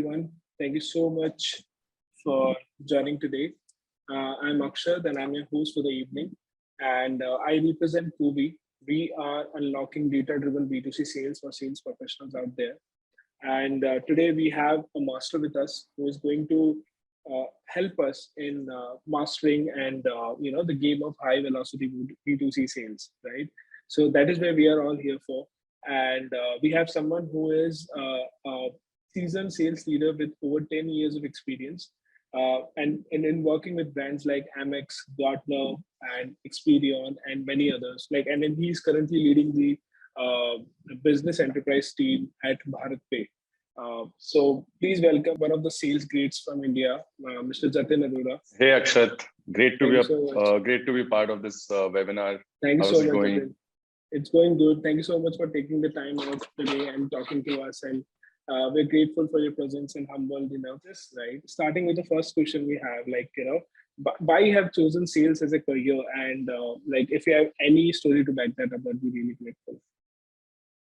everyone. Thank you so much for joining today. I'm Akshat and I'm your host for the evening. And I represent Cooby. We are unlocking data driven B2C sales for sales professionals out there. And today we have a master with us who is going to help us in mastering and the game of high velocity B2C sales, right? So that is where we are all here for. And we have someone who is a seasoned sales leader with over 10 years of experience and in working with brands like Amex, Gartner, and Experion, and many others. And then he's currently leading the business enterprise team at Bharat Pe. So please welcome one of the sales greats from India, Mr. Jatin Arora. Hey Akshat, great to be part of this webinar. Thank you How's so it much. going? Jatin. It's going good. Thank you so much for taking the time out today and talking to us. And we're grateful for your presence and humbled, this, right? Starting with the first question we have, why you have chosen sales as a career? And if you have any story to back that up, that'd be really grateful.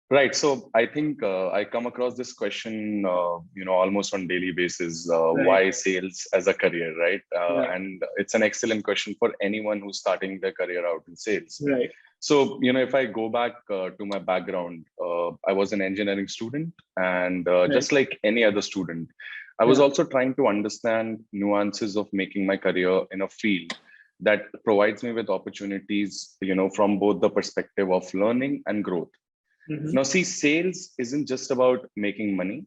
Right. So I think I come across this question, almost on daily basis. Why sales as a career, right? And it's an excellent question for anyone who's starting their career out in sales. Right. So, if I go back to my background, I was an engineering student, and just like any other student, I was also trying to understand nuances of making my career in a field that provides me with opportunities, from both the perspective of learning and growth. Now, see, sales isn't just about making money,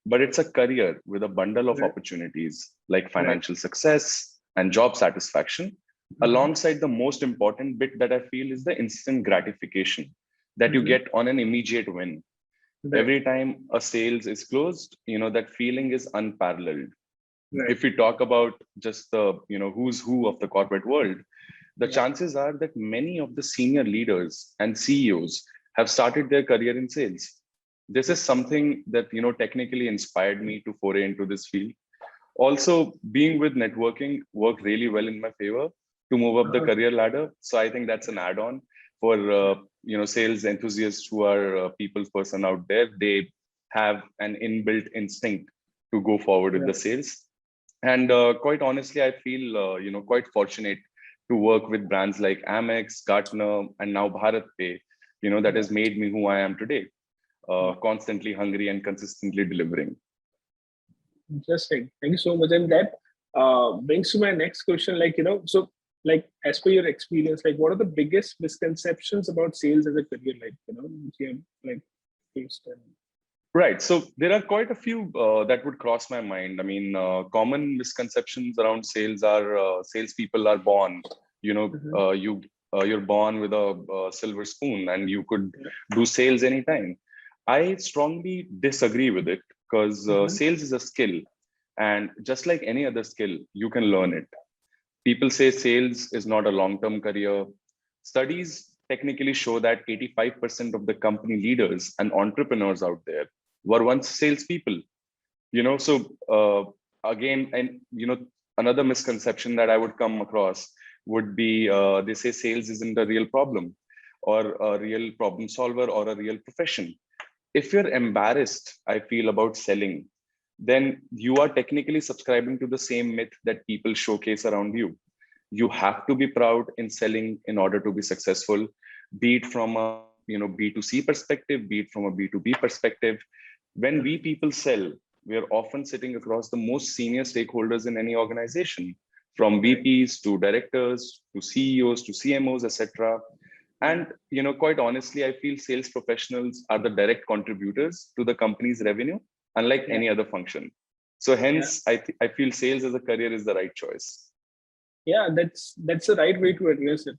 but it's a career with a bundle of opportunities like financial success and job satisfaction. Alongside the most important bit that I feel is the instant gratification that you get on an immediate win. Every time a sales is closed, that feeling is unparalleled. If we talk about just the, who's who of the corporate world, the chances are that many of the senior leaders and CEOs have started their career in sales. This is something that, technically inspired me to foray into this field. Also, being with networking worked really well in my favor to move up the career ladder. So I think that's an add-on for, sales enthusiasts who are people person out there. They have an inbuilt instinct to go forward with the sales. And quite honestly, I feel, quite fortunate to work with brands like Amex, Gartner, and now Bharat Pe, that has made me who I am today, constantly hungry and consistently delivering. Interesting. Thank you so much. And that brings to my next question, as per your experience, what are the biggest misconceptions about sales as a career, which you have faced? Right. So there are quite a few that would cross my mind. I mean, common misconceptions around sales are salespeople are born, you're born with a silver spoon and you could do sales anytime. I strongly disagree with it because sales is a skill, and just like any other skill, you can learn it. People say sales is not a long-term career. Studies technically show that 85% of the company leaders and entrepreneurs out there were once salespeople. So again, and another misconception that I would come across would be they say sales isn't a real problem or a real problem solver or a real profession. If you're embarrassed, I feel, about selling, then you are technically subscribing to the same myth that people showcase around you. You have to be proud in selling in order to be successful, be it from a B2C perspective, be it from a B2B perspective. When we people sell, we are often sitting across the most senior stakeholders in any organization, from VPs to directors to CEOs to CMOs, etc. And quite honestly, I feel sales professionals are the direct contributors to the company's revenue, unlike any other function. So hence, I feel sales as a career is the right choice. Yeah, that's the right way to address it,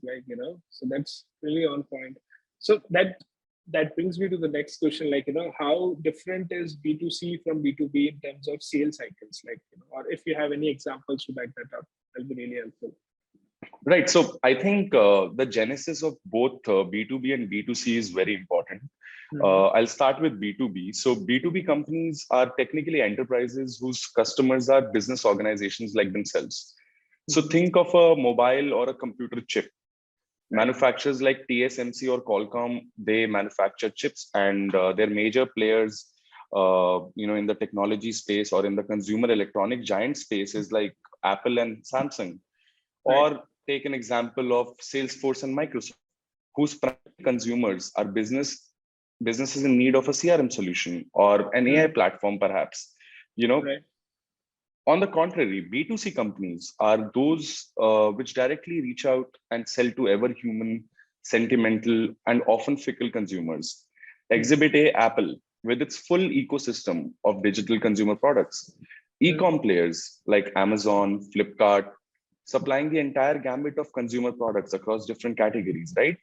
so that's really on point. So that brings me to the next question, how different is B2C from B2B in terms of sales cycles, or if you have any examples to back that up, that'll be really helpful. Right. So I think the genesis of both B2B and B2C is very important. I'll start with B2B. So B2B companies are technically enterprises whose customers are business organizations like themselves. So think of a mobile or a computer chip. Manufacturers like TSMC or Qualcomm, they manufacture chips, and their major players in the technology space or in the consumer electronic giant space is like Apple and Samsung. Right. Or take an example of Salesforce and Microsoft, whose primary consumers are businesses in need of a CRM solution or an AI platform, perhaps. Right. On the contrary, B2C companies are those which directly reach out and sell to ever human, sentimental, and often fickle consumers. Exhibit A, Apple, with its full ecosystem of digital consumer products. E-com players like Amazon, Flipkart, supplying the entire gambit of consumer products across different categories, right?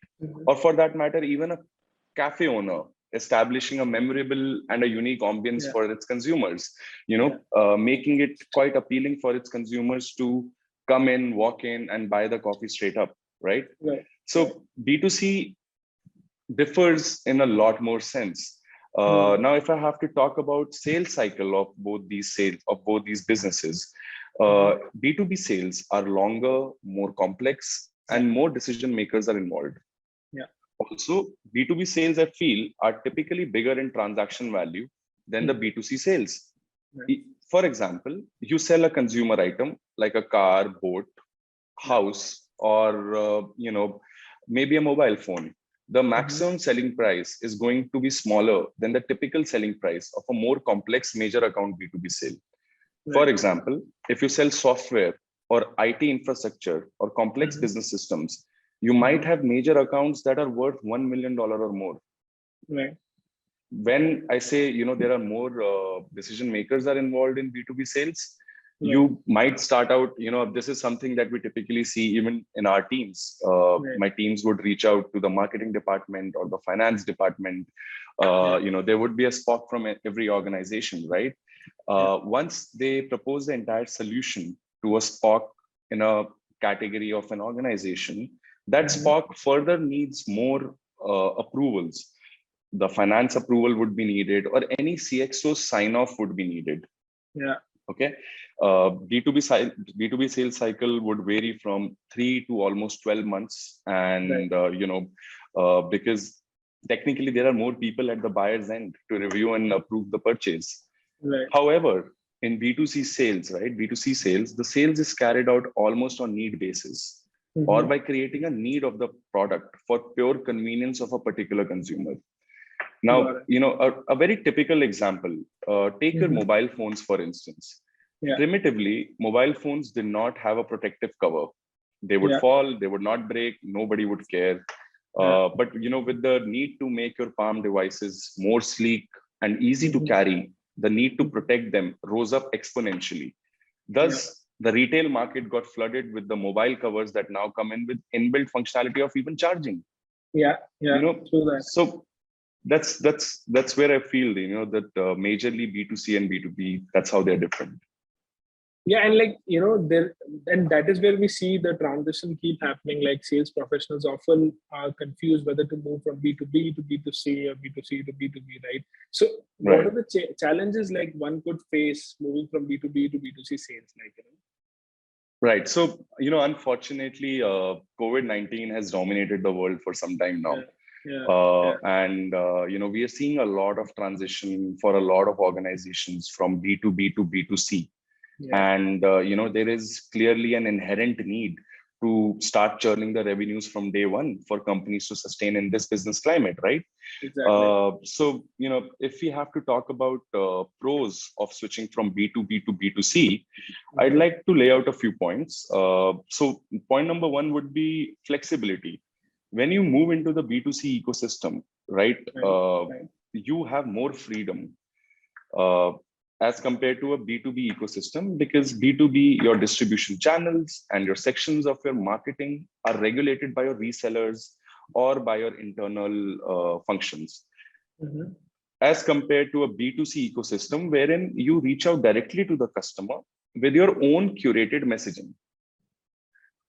Or for that matter, even a cafe owner establishing a memorable and a unique ambience for its consumers, making it quite appealing for its consumers to come in, walk in, and buy the coffee straight up, right? So B2C differs in a lot more sense. Now, if I have to talk about sales cycle of both these businesses, B2B sales are longer, more complex, and more decision makers are involved. Also, B2B sales, I feel, are typically bigger in transaction value than the B2C sales. For example, you sell a consumer item like a car, boat, house, or maybe a mobile phone. The maximum selling price is going to be smaller than the typical selling price of a more complex major account B2B sale. For example, if you sell software or IT infrastructure or complex business systems, you might have major accounts that are worth $1 million or more. Right. When I say, there are more decision makers are involved in B2B sales, you might start out, this is something that we typically see even in our teams. My teams would reach out to the marketing department or the finance department. There would be a spot from every organization, right? Once they propose the entire solution to a SPOC in a category of an organization, that SPOC further needs more approvals. The finance approval would be needed, or any CXO sign off would be needed. Okay. B2B sales cycle would vary from 3 to almost 12 months. And, because technically there are more people at the buyer's end to review and approve the purchase. However, in B2C sales, right? B2C sales, the sales is carried out almost on need basis, or by creating a need of the product for pure convenience of a particular consumer. Now, a very typical example, take your mobile phones, for instance. Primitively, mobile phones did not have a protective cover. They would fall, they would not break, nobody would care. But, with the need to make your palm devices more sleek and easy to carry, the need to protect them rose up exponentially. Thus, the retail market got flooded with the mobile covers that now come in with inbuilt functionality of even charging. So that's where I feel, that majorly B2C and B2B, that's how they're different. And and that is where we see the transition keep happening. Like sales professionals often are confused whether to move from B2B to B2C or B2C to B2B, right? So what are the challenges like one could face moving from B2B to B2C sales, Right. So, unfortunately, COVID-19 has dominated the world for some time now. And, we are seeing a lot of transition for a lot of organizations from B2B to B2C. And, there is clearly an inherent need to start churning the revenues from day one for companies to sustain in this business climate, right? So, if we have to talk about pros of switching from B2B to B2C, I'd like to lay out a few points. So point number one would be flexibility. When you move into the B2C ecosystem, right, you have more freedom as compared to a B2B ecosystem, because B2B, your distribution channels and your sections of your marketing are regulated by your resellers or by your internal functions. As compared to a B2C ecosystem, wherein you reach out directly to the customer with your own curated messaging.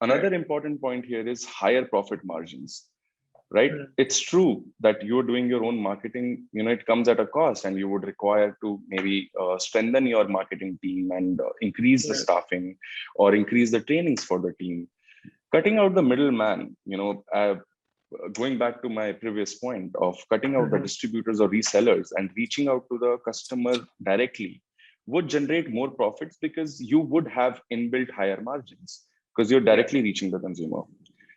Another important point here is higher profit margins. Right? It's true that you're doing your own marketing, it comes at a cost, and you would require to maybe strengthen your marketing team and increase the staffing or increase the trainings for the team. Cutting out the middleman, going back to my previous point of cutting out the distributors or resellers and reaching out to the customer directly would generate more profits because you would have inbuilt higher margins because you're directly reaching the consumer.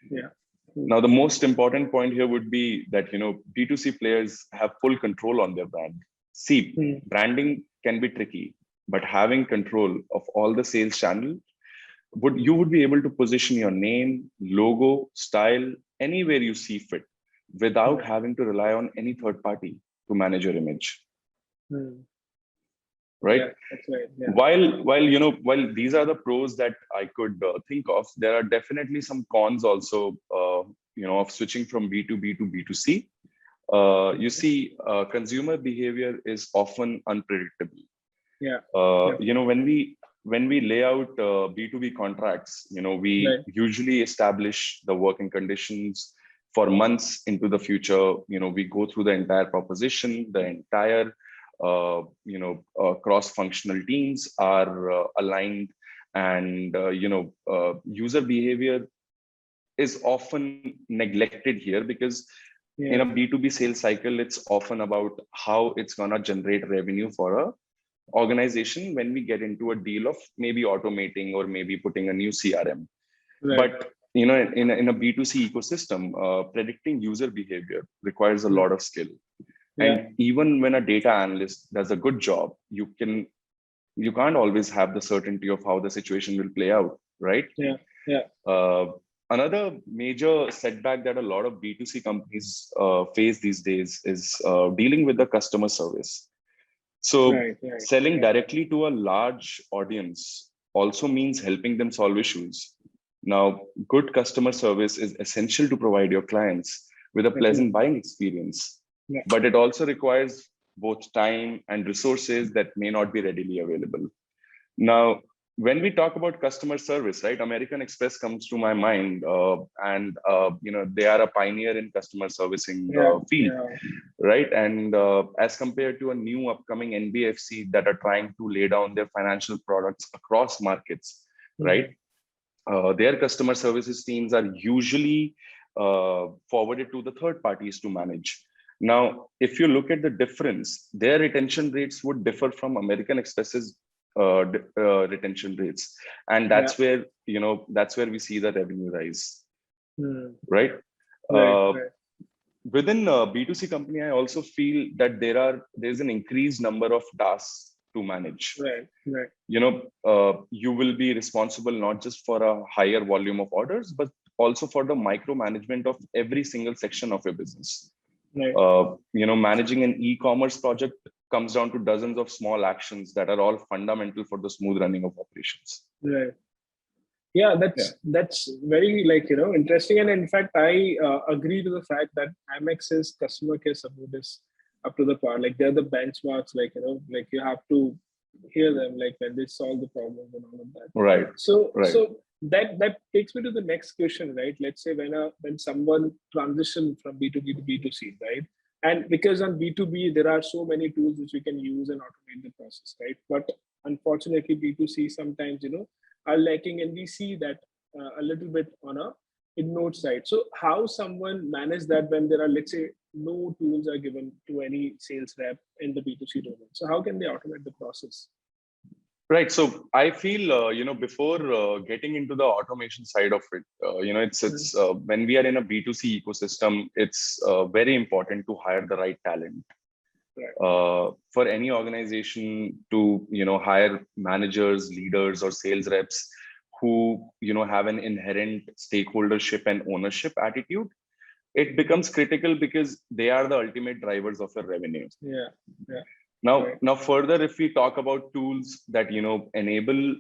Yeah. Now, the most important point here would be that, B2C players have full control on their brand. See, branding can be tricky, but having control of all the sales channel you would be able to position your name, logo, style anywhere you see fit without having to rely on any third party to manage your image. Right? Yeah, that's right. Yeah. While these are the pros that I could think of, there are definitely some cons also, of switching from B2B to B2C. You see, consumer behavior is often unpredictable. Yeah. When we lay out B2B contracts, we usually establish the working conditions for months into the future. We go through the entire proposition, the entire cross-functional teams are aligned, and user behavior is often neglected here because in a B2B sales cycle, it's often about how it's gonna generate revenue for a organization when we get into a deal of maybe automating or maybe putting a new CRM. But in a B2C ecosystem, predicting user behavior requires a lot of skill. And even when a data analyst does a good job, you can't always have the certainty of how the situation will play out, right? Another major setback that a lot of B2C companies face these days is dealing with the customer service. So selling directly to a large audience also means helping them solve issues. Now, good customer service is essential to provide your clients with a pleasant buying experience, but it also requires both time and resources that may not be readily available. Now, when we talk about customer service, right, American Express comes to my mind, and they are a pioneer in customer servicing field, right? And as compared to a new upcoming NBFC that are trying to lay down their financial products across markets, right? Their customer services teams are usually forwarded to the third parties to manage. Now, if you look at the difference, their retention rates would differ from American Express's retention rates, and that's where we see the revenue rise, right? Within a B2C company, I also feel that there's an increased number of tasks to manage. You will be responsible not just for a higher volume of orders, but also for the micromanagement of every single section of your business. Managing an e-commerce project comes down to dozens of small actions that are all fundamental for the smooth running of operations. Yeah, that's very interesting. And in fact, I agree to the fact that Amex's customer care support is up to the par. Like they're the benchmarks. You have to hear them when they solve the problems and all of that. Right. So that takes me to the next question, right? Let's say when someone transitions from B2B to B2C, right? And because on B2B, there are so many tools which we can use and automate the process, right? But unfortunately, B2C sometimes, are lacking, and we see that a little bit on a ignored side. So how someone manage that when there are, let's say, no tools are given to any sales rep in the B2C domain? So how can they automate the process? Right. So I feel, before getting into the automation side of it, it's when we are in a B2C ecosystem, it's very important to hire the right talent. For any organization to, hire managers, leaders, or sales reps who, have an inherent stakeholdership and ownership attitude, it becomes critical because they are the ultimate drivers of your revenue. Now, further, if we talk about tools that enable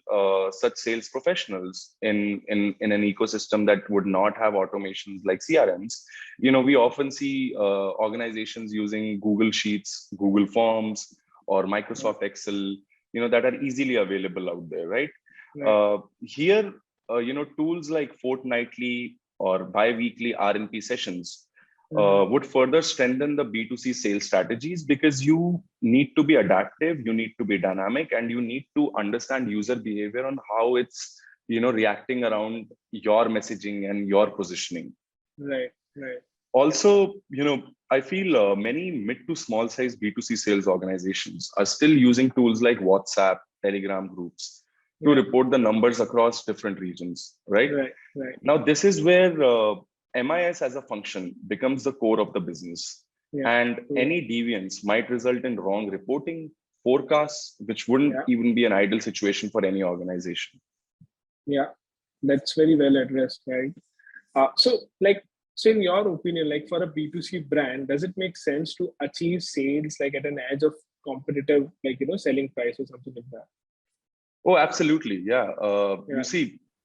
such sales professionals in an ecosystem that would not have automations like CRMs, we often see organizations using Google Sheets, Google Forms, or Microsoft Excel, that are easily available out there, right? Here, tools like fortnightly or bi-weekly RNP sessions would further strengthen the B2C sales strategies because you need to be adaptive, you need to be dynamic, and you need to understand user behavior on how it's, reacting around your messaging and your positioning. Also, I feel many mid to small size B2C sales organizations are still using tools like WhatsApp, Telegram groups to Yeah. report the numbers across different regions, right? Right. Right. Now, this is where MIS as a function becomes the core of the business. Yeah. And Yeah. any deviance might result in wrong reporting, forecasts, which wouldn't Yeah. even be an ideal situation for any organization. Yeah. That's very well addressed, right? So in your opinion, like for a B2C brand, does it make sense to achieve sales like at an edge of competitive, like, selling price or something like that? Oh, absolutely. Yeah. You Yeah. see,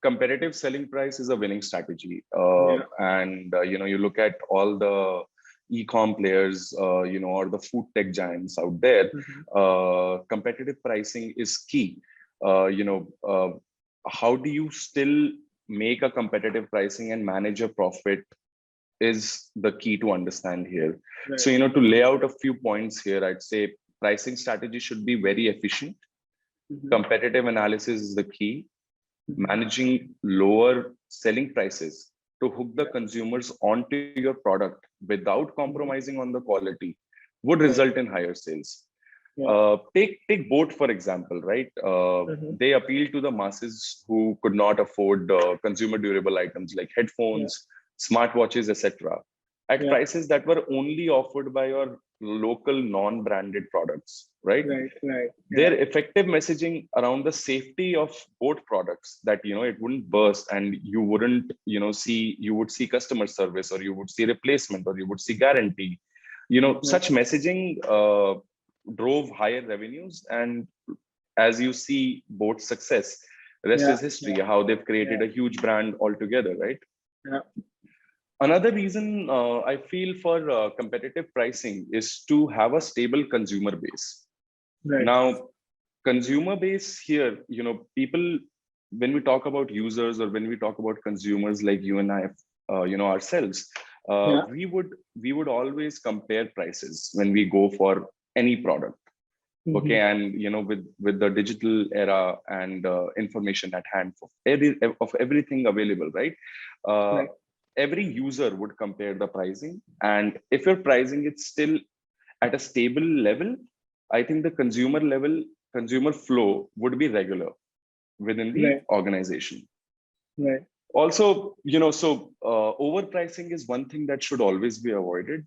competitive selling price is a winning strategy. Yeah. You look at all the e-com players, or the food tech giants out there, Hmm. competitive pricing is key. Uh, you know, uh, how do you still make a competitive pricing and manage your profit is the key to understand here. So, Right. to lay out a few points here, I'd say pricing strategy should be very efficient. Hmm. Competitive analysis is the key. Hmm. Managing lower selling prices to hook the Yeah. consumers onto your product without Hmm. compromising on the quality would Right. result in higher sales. Yeah. Take boat for example, right? Hmm. They appeal to the masses who could not afford consumer durable items like Yeah. headphones, smartwatches, etc., at Yeah. prices that were only offered by your local non-branded products, right? Right. Right. Yeah. Their effective messaging around the safety of both products, that it wouldn't burst and you wouldn't see, you would see customer service, or you would see replacement, or you would see guarantee, Right. such messaging drove higher revenues. And as you see both success, rest Yeah. is history, Yeah. how they've created Yeah. a huge brand altogether, right? Yeah. Another reason I feel for competitive pricing is to have a stable consumer base. Right. Now, consumer base here, people, when we talk about users, or when we talk about consumers like you and I, ourselves, Yeah. we would always compare prices when we go for any product. Hmm. Okay, and with the digital era and information at hand for everything available, right? uh, Right. every user would compare the pricing, and if your pricing is still at a stable level, I think the consumer flow would be regular within the Right. organization. Right. Also, overpricing is one thing that should always be avoided.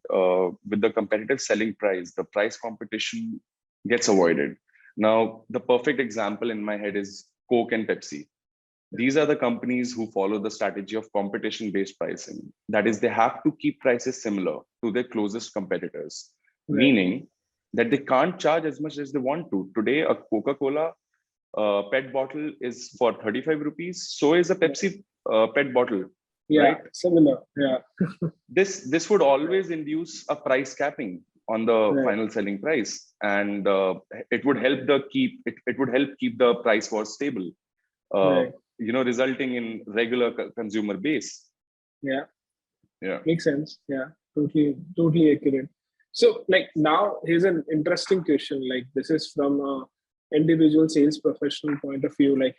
With the competitive selling price, the price competition gets avoided. Now, the perfect example in my head is Coke and Pepsi. These are the companies who follow the strategy of competition based pricing. That is, they have to keep prices similar to their closest competitors, Right. meaning that they can't charge as much as they want to. Today, a Coca Cola PET bottle is for 35 rupees, so is a Yeah. Pepsi PET bottle, Yeah. right? Similar. Yeah. This would Right. always induce a price capping on the Right. final selling price, and it would help keep the price war stable, uh, Right. resulting in regular consumer base. Yeah. Yeah. Makes sense. Yeah. Totally. Totally accurate. So, like now, here's an interesting question. Like this is from a individual sales professional point of view. Like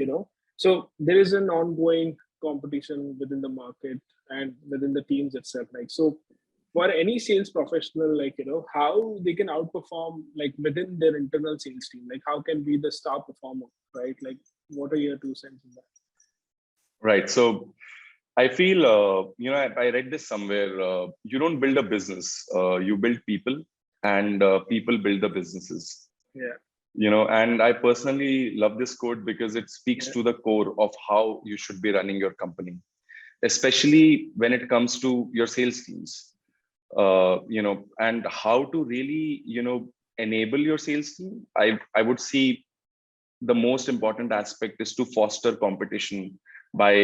so there is an ongoing competition within the market and within the teams itself. Like so, for any sales professional, like how they can outperform like within their internal sales team. Like how can be the star performer, right? Like what are your 2 cents in that? Right. So I feel, I read this somewhere. You don't build a business, you build people, and people build the businesses. Yeah. And I personally love this quote because it speaks Yeah. to the core of how you should be running your company, especially when it comes to your sales teams. And how to really, enable your sales team. I would see the most important aspect is to foster competition by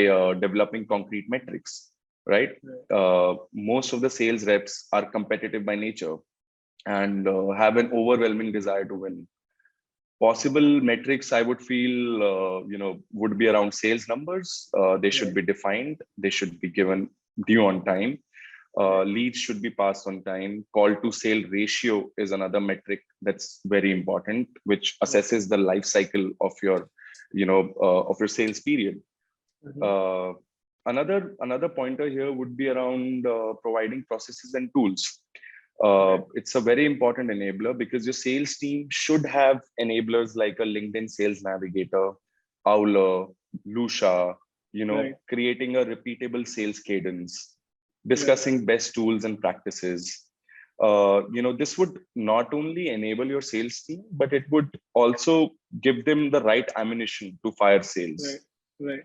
developing concrete metrics, right? Right. Most of the sales reps are competitive by nature and have an overwhelming desire to win. Possible metrics I would feel would be around sales numbers. They should Right. be defined, they should be given due on time. Yeah. Leads should be passed on time. Call to sale ratio is another metric that's very important, which Yeah. assesses the life cycle of your of your sales period. Mhm. uh, Another pointer here would be around providing processes and tools. It's a very important enabler because your sales team should have enablers like a LinkedIn Sales Navigator, Owler, Lucia, Right. creating a repeatable sales cadence, Right. discussing best tools and practices. This would not only enable your sales team, but it would also give them the right ammunition to fire Right. sales. Right.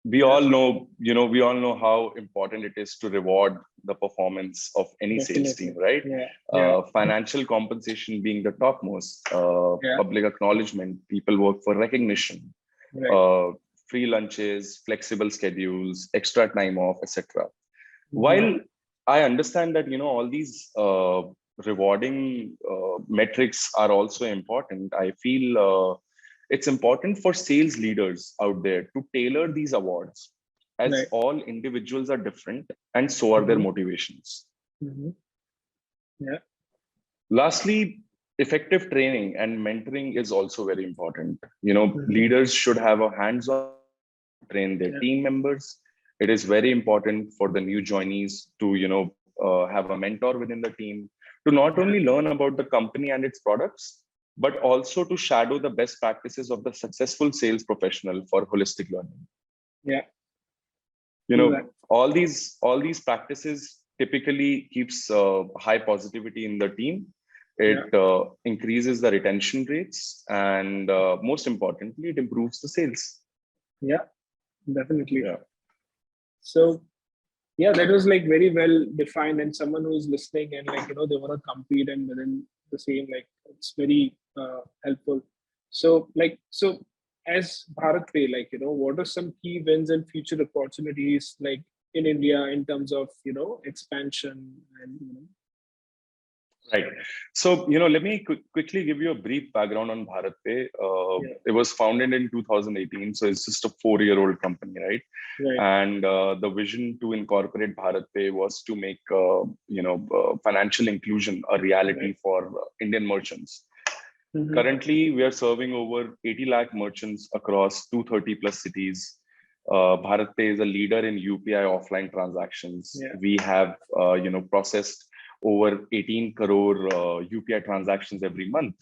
We Yeah. all know, we all know how important it is to reward the performance of any sales team, Definitely. right? Yeah. Yeah. Financial compensation being the topmost, Yeah. public acknowledgement, people work for recognition, Right. uh, free lunches, flexible schedules, extra time off, etc. Mm-hmm. While I understand that, all these rewarding metrics are also important, I feel it's important for sales leaders out there to tailor these awards, as Right. all individuals are different and so are their Mm-hmm. motivations. Mm-hmm. Yeah. Lastly, effective training and mentoring is also very important. Mm-hmm. Leaders should have a hands-on train their Yeah. team members. It is very important for the new joinees to, have a mentor within the team to not Yeah. only learn about the company and its products, but also to shadow the best practices of the successful sales professional for holistic learning. Yeah. You True know, that. all these practices typically keeps high positivity in the team. Yeah. It increases the retention rates, and most importantly, it improves the sales. Yeah. Definitely. Yeah. So yeah, that was like very well defined, and someone who's listening and like they want to compete and within the same, like it's very helpful. So as Bharat Pe, like what are some key wins and future opportunities like in India in terms of expansion and Right. So, let me quickly give you a brief background on BharatPe. yeah. It was founded in 2018, so it's just a 4-year-old company, right? Right. And the vision to incorporate BharatPe was to make, financial inclusion a reality Right. for Indian merchants. Mm-hmm. Currently, we are serving over 80 lakh merchants across 230 plus cities. BharatPe is a leader in UPI offline transactions. Yeah. We have, processed over 18 crore UPI transactions every month.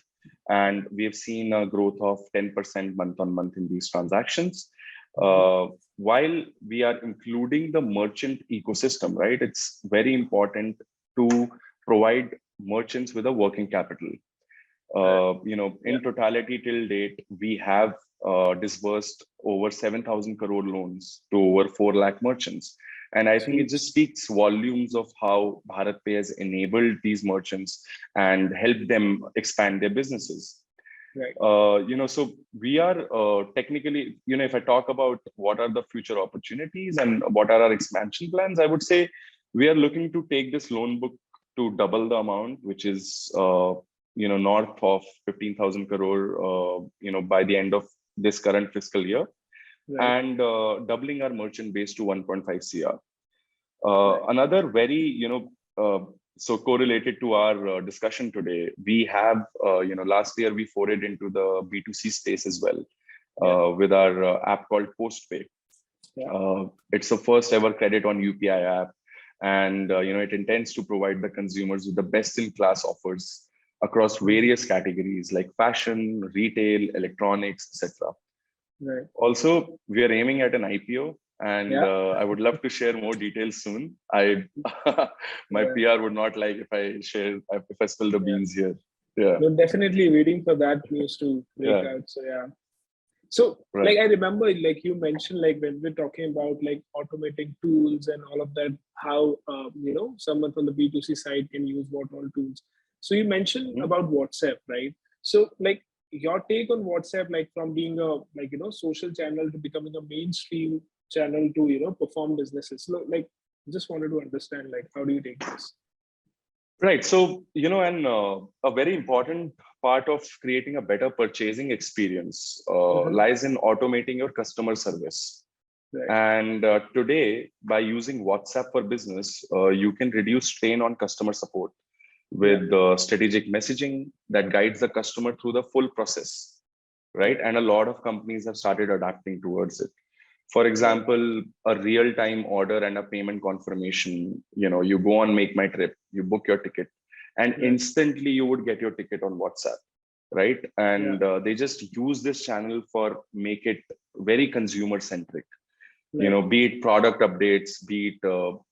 And we have seen a growth of 10% month on month in these transactions. Mm-hmm. While we are including the merchant ecosystem, right, it's very important to provide merchants with a working capital. Right. Yeah. In totality till date, we have disbursed over 7,000 crore loans to over 4 lakh merchants. And I think it Sweet. just speaks volumes of how BharatPe has enabled these merchants and helped them expand their businesses. Right. So we are technically, if I talk about what are the future opportunities and what are our expansion plans, I would say we are looking to take this loan book to double the amount, which is north of 15,000 crore, by the end of this current fiscal year, Right. and doubling our merchant base to 1.5 cr. Right. Another very, so correlated to our discussion today, we have, last year we forayed into the B2C space as well, Yeah. with our app called Postpay. Yeah. It's the first ever credit on UPI app, and it intends to provide the consumers with the best in class offers across Mm-hmm. various categories like fashion, retail, electronics, etc. Right. Also, we are aiming at an IPO, and Yeah. I would love to share more details soon. I my Yeah. PR would not like if I spill the Yeah. beans here. Yeah, We're definitely waiting for that news to break yeah, out. So yeah. So right. like I remember like you mentioned like when we're talking about like automating tools and all of that, how someone from the B2C side can use what all tools. So you mentioned Mhm. about WhatsApp, right? So like your take on WhatsApp, like from being a social channel to becoming a mainstream channel to perform businesses. So like just wanted to understand like how do you take this? Right. So, and a very important part of creating a better purchasing experience Mm-hmm. lies in automating your customer service. Right. And today, by using WhatsApp for business, you can reduce strain on customer support Yeah. with strategic messaging that guides the customer through the full process, right? Right. And a lot of companies have started adapting towards it. For example, a real-time order and a payment confirmation. You go on Make My Trip, you book your ticket, and instantly you would get your ticket on WhatsApp, right? And they just use this channel for make it very consumer centric. Be it product updates, be it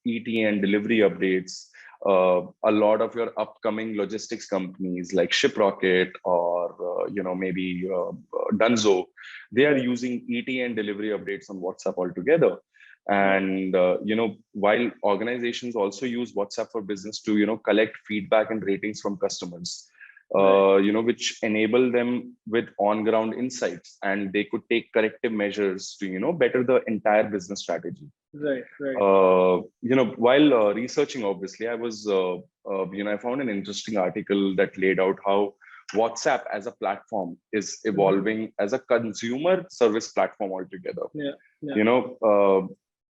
ETA and delivery updates. A lot of your upcoming logistics companies like Shiprocket or maybe Dunzo, they are using ETA and delivery updates on WhatsApp altogether. And while organizations also use WhatsApp for business to collect feedback and ratings from customers, which enable them with on-ground insights, and they could take corrective measures to better the entire business strategy. Right. While researching, obviously, I was I found an interesting article that laid out how WhatsApp as a platform is evolving as a consumer service platform altogether.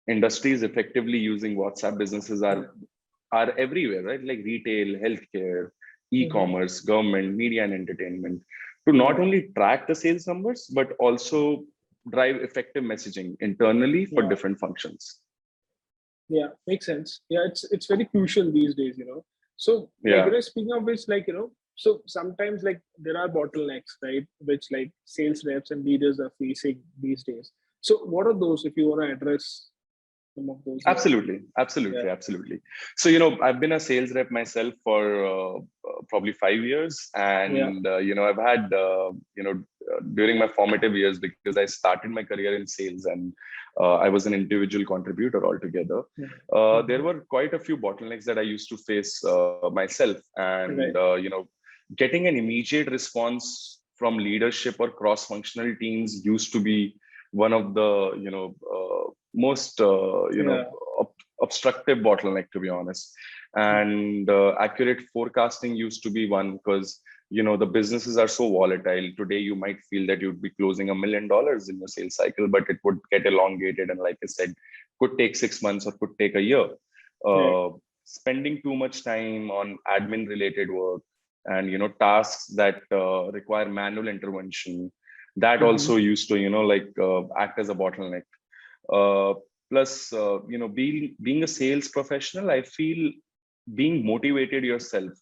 Industries effectively using WhatsApp, businesses are everywhere, right? Like retail, healthcare, e-commerce, government, media and entertainment, to not only track the sales numbers, but also drive effective messaging internally for different functions. Yeah, makes sense. Yeah, it's very crucial these days, So speaking of which, so sometimes there are bottlenecks, right? Which sales reps and leaders are facing these days. So what are those, if you want to address some of those? Absolutely. So, I've been a sales rep myself for probably 5 years. And, I've had, during my formative years, because I started my career in sales and I was an individual contributor altogether. There were quite a few bottlenecks that I used to face myself. And, getting an immediate response from leadership or cross-functional teams used to be one of the, most obstructive bottleneck, to be honest. And accurate forecasting used to be one, because the businesses are so volatile. Today you might feel that you'd be closing $1 million in your sales cycle, but it would get elongated, and like I said, could take 6 months or could take a year. Spending too much time on admin related work and tasks that require manual intervention, that also used to act as a bottleneck. Plus, being a sales professional, I feel being motivated yourself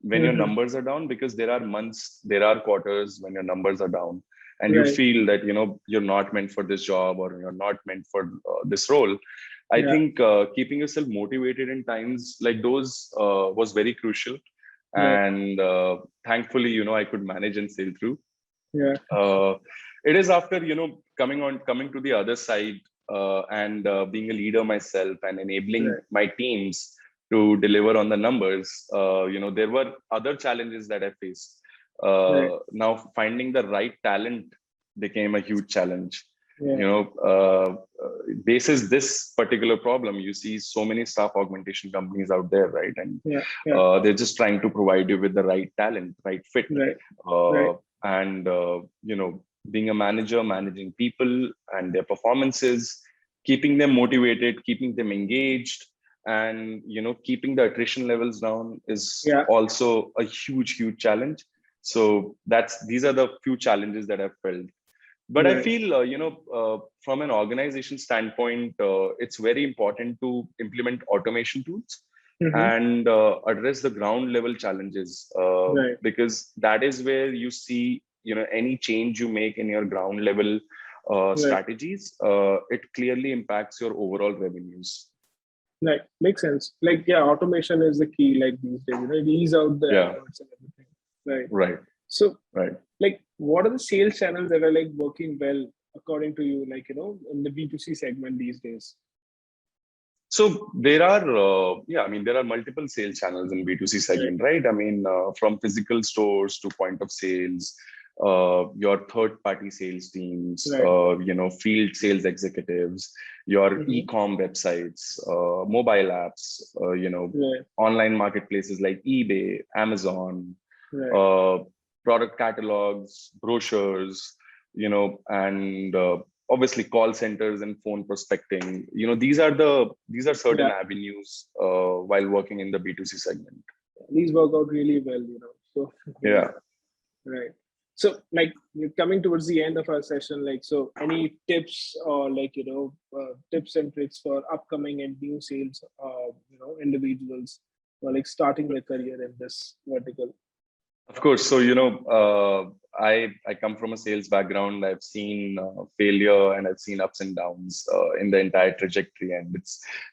when your numbers are down, because there are months, there are quarters when your numbers are down, and you feel that you're not meant for this job, or you're not meant for this role. I think keeping yourself motivated in times like those was very crucial. And thankfully, I could manage and sail through. It is after coming to the other side and being a leader myself and enabling my teams to deliver on the numbers. There were other challenges that I faced. Now finding the right talent became a huge challenge. Basis this particular problem, you see so many staff augmentation companies out there, right? And they're just trying to provide you with the right talent, right fit. And being a manager, managing people and their performances, keeping them motivated, keeping them engaged, and keeping the attrition levels down is also a huge challenge. So these are the few challenges that I've felt. But I feel from an organization standpoint, it's very important to implement automation tools and address the ground level challenges, because that is where you see any change you make in your ground level strategies, it clearly impacts your overall revenues. Right, makes sense. Automation is the key. These days, it ease out the efforts and everything. Right. So, what are the sales channels that are working well according to you? In the B2C segment these days. So there are, there are multiple sales channels in B2C segment, right? I mean, from physical stores to point of sales, your third-party sales teams, field sales executives, your e-com websites, mobile apps, online marketplaces like eBay, Amazon, product catalogs, brochures, and obviously call centers and phone prospecting. These are certain avenues while working in the B2C segment. These work out really well, So right. So like we're coming towards the end of our session, like, so any tips or like, tips and tricks for upcoming and new sales, individuals who are like starting their career in this vertical? Of course. So, I come from a sales background. I've seen failure and I've seen ups and downs in the entire trajectory, and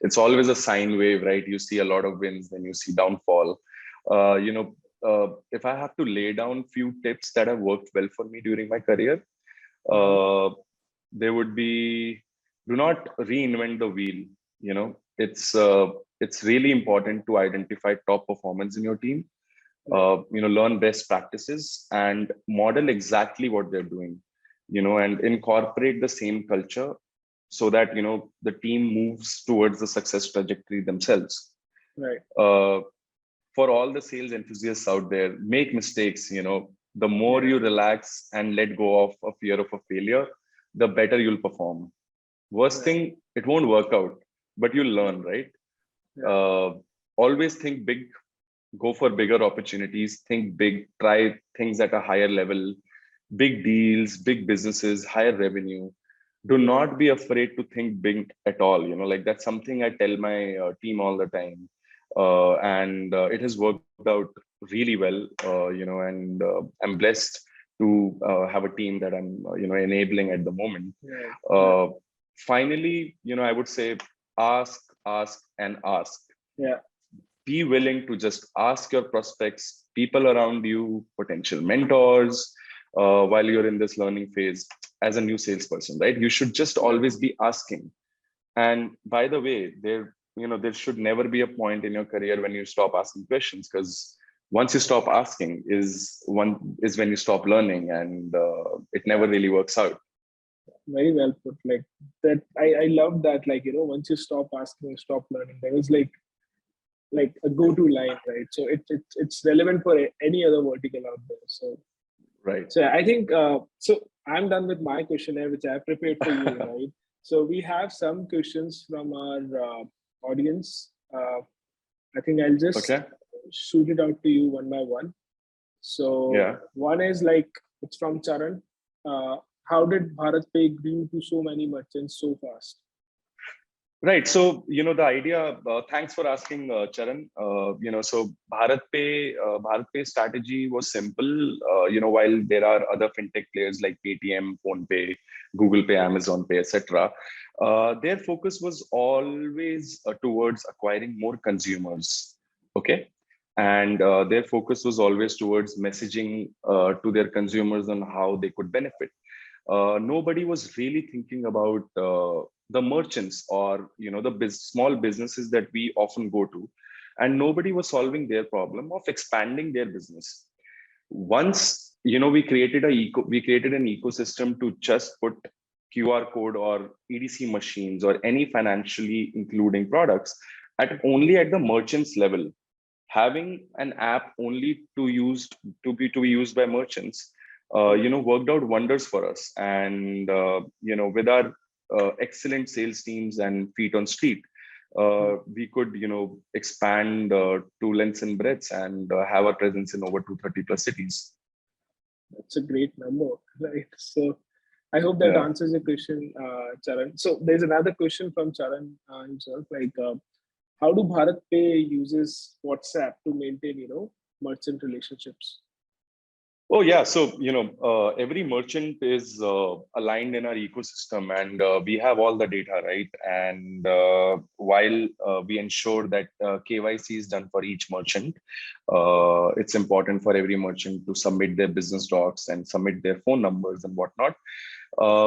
it's always a sine wave, right? You see a lot of wins, then you see downfall. If I have to lay down few tips that have worked well for me during my career, Mhm. uh, there would be: do not reinvent the wheel. It's really important to identify top performance in your team, Right, learn best practices and model exactly what they're doing, and incorporate the same culture so that, the team moves towards the success trajectory themselves. right, Uh, for all the sales enthusiasts out there, make mistakes. The more yeah, you relax and let go of a fear of a failure, the better you'll perform. Worst right, thing, it won't work out, but you'll yeah, learn, right? yeah, uh, Always think big, go for bigger opportunities, think big, try things at a higher level, big deals, big businesses, higher revenue. Do not be afraid to think big at all. Like that's something I tell my team all the time. And it has worked out really well, and I'm blessed to have a team that I'm, enabling at the moment. right, yeah, Uh, Finally, I would say ask, ask, and ask. yeah, Be willing to just ask your prospects, people around you, potential mentors, while you're in this learning phase as a new salesperson, right? You should just right, always be asking. And by the way, there should never be a point in your career when you stop asking questions, because once you stop asking is when you stop learning, and it never yeah. really works out. Very well put. Like that, I love that. Like, once you stop asking, stop learning. That is like a go-to line, right? So it's relevant for any other vertical out there. So Right. so I think so. I'm done with my questionnaire, which I prepared for you, right? So we have some questions from our audience. I think I'll just Okay. shoot it out to you one by one. So Yeah. one is like it's from Charan. How did Bharat Pe grew to so many merchants so fast? Right. So, the idea, thanks for asking, Charan. So Bharat Pe strategy was simple. While there are other fintech players like Paytm, PhonePe, Google Pay, Amazon Pay, etc., their focus was always towards acquiring more consumers. Okay. And their focus was always towards messaging to their consumers on how they could benefit. Nobody was really thinking about the merchants, or the small businesses that we often go to, and nobody was solving their problem of expanding their business. Once we created an ecosystem to just put QR code or EDC machines or any financially including products at the merchants level, having an app only to be used by merchants, Right, worked out wonders for us. And with our excellent sales teams and feet on street, we could expand to lengths and breadths, and have a presence in over 230 plus cities. that's a great number, right? So I hope that Yeah. answers your question, Charan. So there's another question from Charan himself, like how do Bharat Pay uses WhatsApp to maintain, merchant relationships? Oh yeah, so every merchant is aligned in our ecosystem, and we have all the data, right? And while we ensure that KYC is done for each merchant, it's important for every merchant to submit their business docs and submit their phone numbers and whatnot.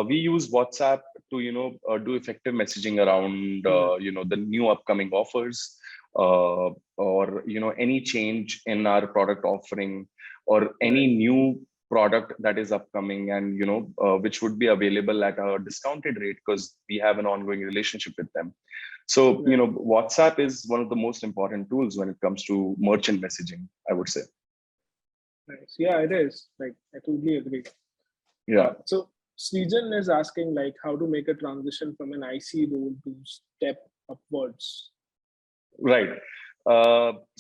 We use WhatsApp to do effective messaging around Hmm. the new upcoming offers, or any change in our product offering, or Right, any new product that is upcoming, and which would be available at a discounted rate because we have an ongoing relationship with them. So right, WhatsApp is one of the most important tools when it comes to merchant messaging, I would say. nice. Yeah, it is. Like I totally agree. Yeah. So Srijan is asking like how to make a transition from an IC role to step upwards. Right.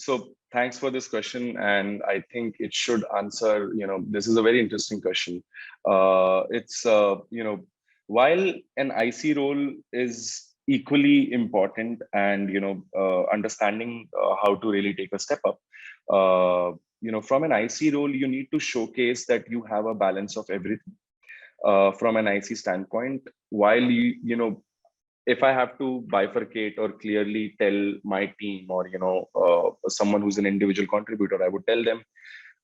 So thanks for this question, and I think it should answer. This is a very interesting question. It's while an IC role is equally important, and understanding how to really take a step up. From an IC role, you need to showcase that you have a balance of everything. From an IC standpoint, while if I have to bifurcate or clearly tell my team, or someone who's an individual contributor, I would tell them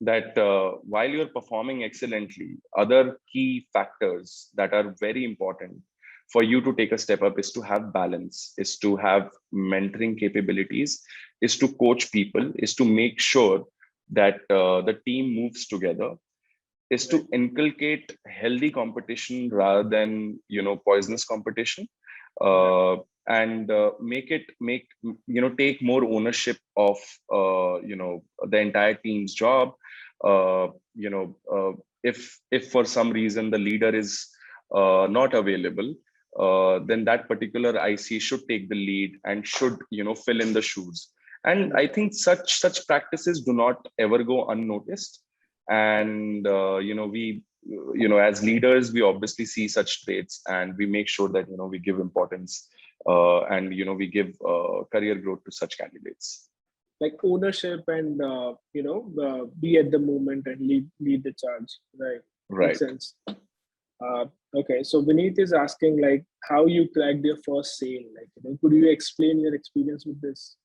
that while you're performing excellently, other key factors that are very important for you to take a step up is to have balance, is to have mentoring capabilities, is to coach people, is to make sure that the team moves together, is to inculcate healthy competition rather than poisonous competition, and take more ownership of the entire team's job. If for some reason the leader is not available, then that particular IC should take the lead and should fill in the shoes. And I think such practices do not ever go unnoticed. And we as leaders, we obviously see such traits, and we make sure that we give importance, and we give career growth to such candidates. Like ownership and be at the moment and lead the charge, right? Makes sense. Okay, so Vineet is asking like how you cracked your first sale. Like, could you explain your experience with this?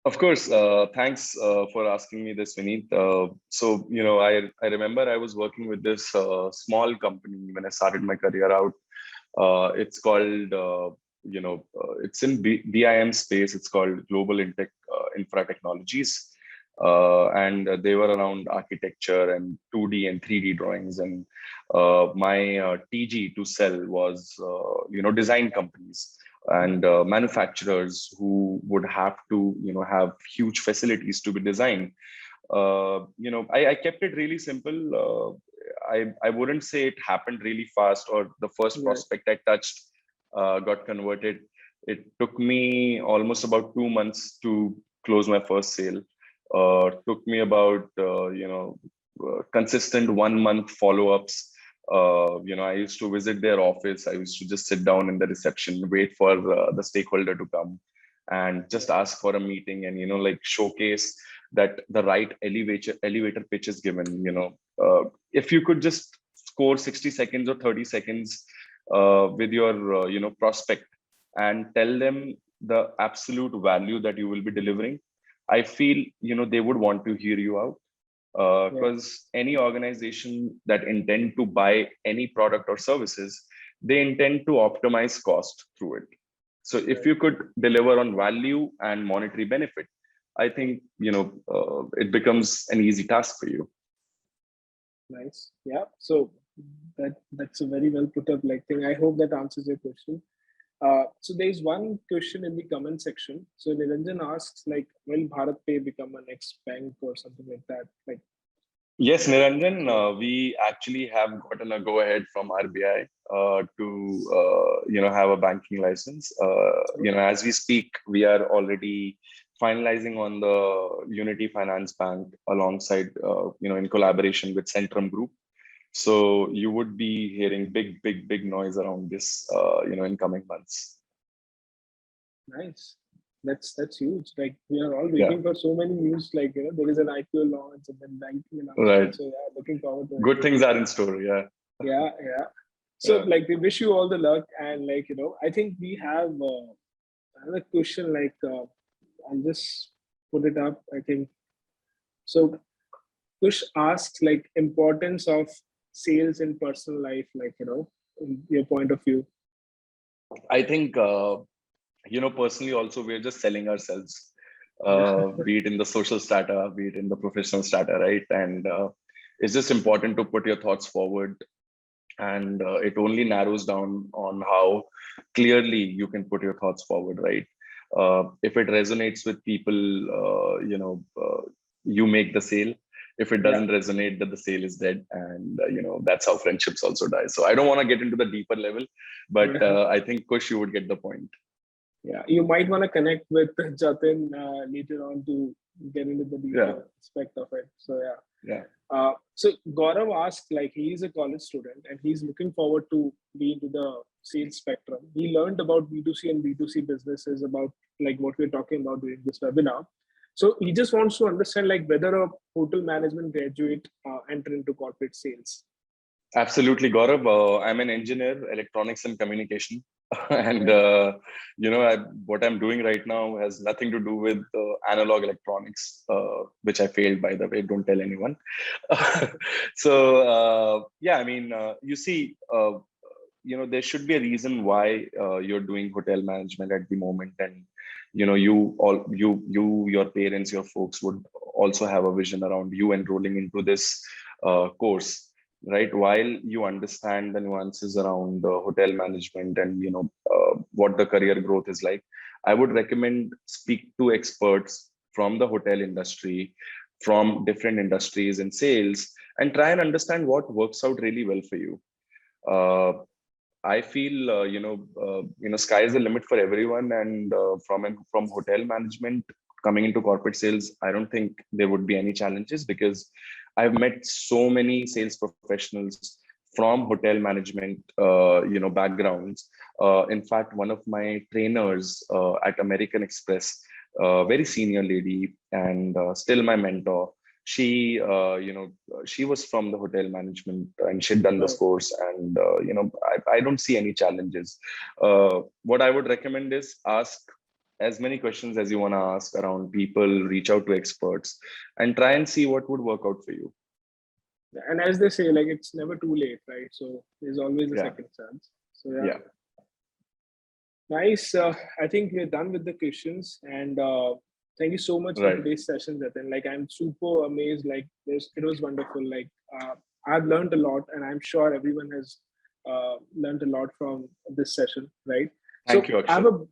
Of course. Thanks for asking me this, Vineet. So, I remember I was working with this small company when I started my career out. It's called, it's in BIM space. It's called Global Intech Infra Technologies. And they were around architecture and 2D and 3D drawings. And my TG to sell was, design companies and manufacturers who would have to have huge facilities to be designed. I kept it really simple. I wouldn't say it happened really fast, or the first prospect I touched got converted. It took me almost about 2 months to close my first sale. Took me about consistent 1 month follow-ups. I used to visit their office. I used to just sit down in the reception, wait for the stakeholder to come, and just ask for a meeting, and showcase that the right elevator pitch is given. If you could just score 60 seconds or 30 seconds with your prospect and tell them the absolute value that you will be delivering, I feel they would want to hear you out. Because any organization that intend to buy any product or services, they intend to optimize cost through it. So if you could deliver on value and monetary benefit, I think it becomes an easy task for you. Nice. Yeah. So that's a very well put up thing. I hope that answers your question. So there's one question in the comment section. So Niranjan asks, will Bharat Pe become a next bank or something like that? Yes, Niranjan, we actually have gotten a go-ahead from RBI to have a banking license. As we speak, we are already finalizing on the Unity Finance Bank alongside, in collaboration with Centrum Group. So you would be hearing big noise around this, in coming months. Nice. That's huge. We are all waiting for so many news. There is an IPO launch and then banking announcement. Right. So looking forward to it. Good things are in store. Yeah. Yeah. So we wish you all the luck, and I think we have another question. I'll just put it up. I think so. Kush asks importance of sales in personal life, in your point of view. I think personally also we're just selling ourselves, be it in the social strata, be it in the professional strata, right? And it's just important to put your thoughts forward, and it only narrows down on how clearly you can put your thoughts forward, right? If it resonates with people, you make the sale. If it doesn't resonate, that the sale is dead, and that's how friendships also die. So I don't want to get into the deeper level, but I think Kush, you would get the point. Yeah, you might want to connect with Jatin later on to get into the Yeah, deeper aspect of it. So yeah. yeah. So Gaurav asked, like, he's a college student and he's looking forward to be into the sales spectrum. He learned about B2C and B2C businesses, about like what we're talking about during this webinar. So he just wants to understand like whether a hotel management graduate enter into corporate sales. Absolutely, Gaurav. I'm an engineer, electronics and communication, and Okay. what I'm doing right now has nothing to do with analog electronics, which I failed, by the way. Don't tell anyone. So yeah, I mean, you see, there should be a reason why you're doing hotel management at the moment, and your parents, your folks would also have a vision around you enrolling into this course, right? While you understand the nuances around hotel management and what the career growth is like, I would recommend speak to experts from the hotel industry, from different industries in sales, and try and understand what works out really well for you. uh, I feel sky is the limit for everyone, and from hotel management coming into corporate sales, I don't think there would be any challenges, because I've met so many sales professionals from hotel management backgrounds. In fact, one of my trainers at American Express, very senior lady, and still my mentor, she she was from the hotel management and she'd done this Oh, course, and I don't see any challenges. What I would recommend is ask as many questions as you want to ask around people, reach out to experts, and try and see what would work out for you. and as they say, like it's never too late, right? So there's always a Yeah, second chance. So yeah, yeah, nice. I think we're done with the questions, and thank you so much for right. today's session, Jatin. Like I'm super amazed. Like this, it was wonderful. Like I've learned a lot, and I'm sure everyone has learned a lot from this session, right? Thank So you, I have Akshat. a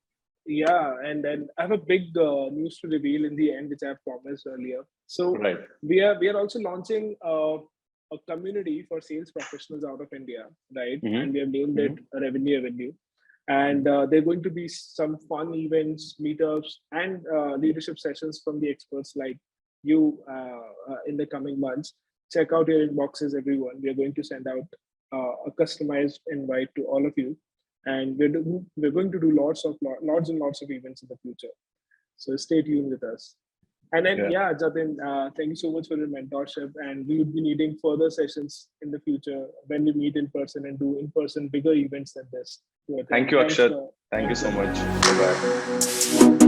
yeah, and then I have a big news to reveal in the end, which I promised earlier. So Right. we are also launching a community for sales professionals out of India, right? Hmm. And we have named it Hmm. Revenue Avenue. And there are going to be some fun events, meetups, and leadership sessions from the experts like you in the coming months. Check out your inboxes, everyone. We are going to send out a customized invite to all of you, and we're going to do lots and lots of events in the future. So stay tuned with us. And then, Yeah. yeah, Jatin, thank you so much for your mentorship. And we would be needing further sessions in the future when we meet in person and do in person bigger events than this to attend. Thank you, Thanks Akshat. for Thank you thanks, so much. Jatin. Bye bye.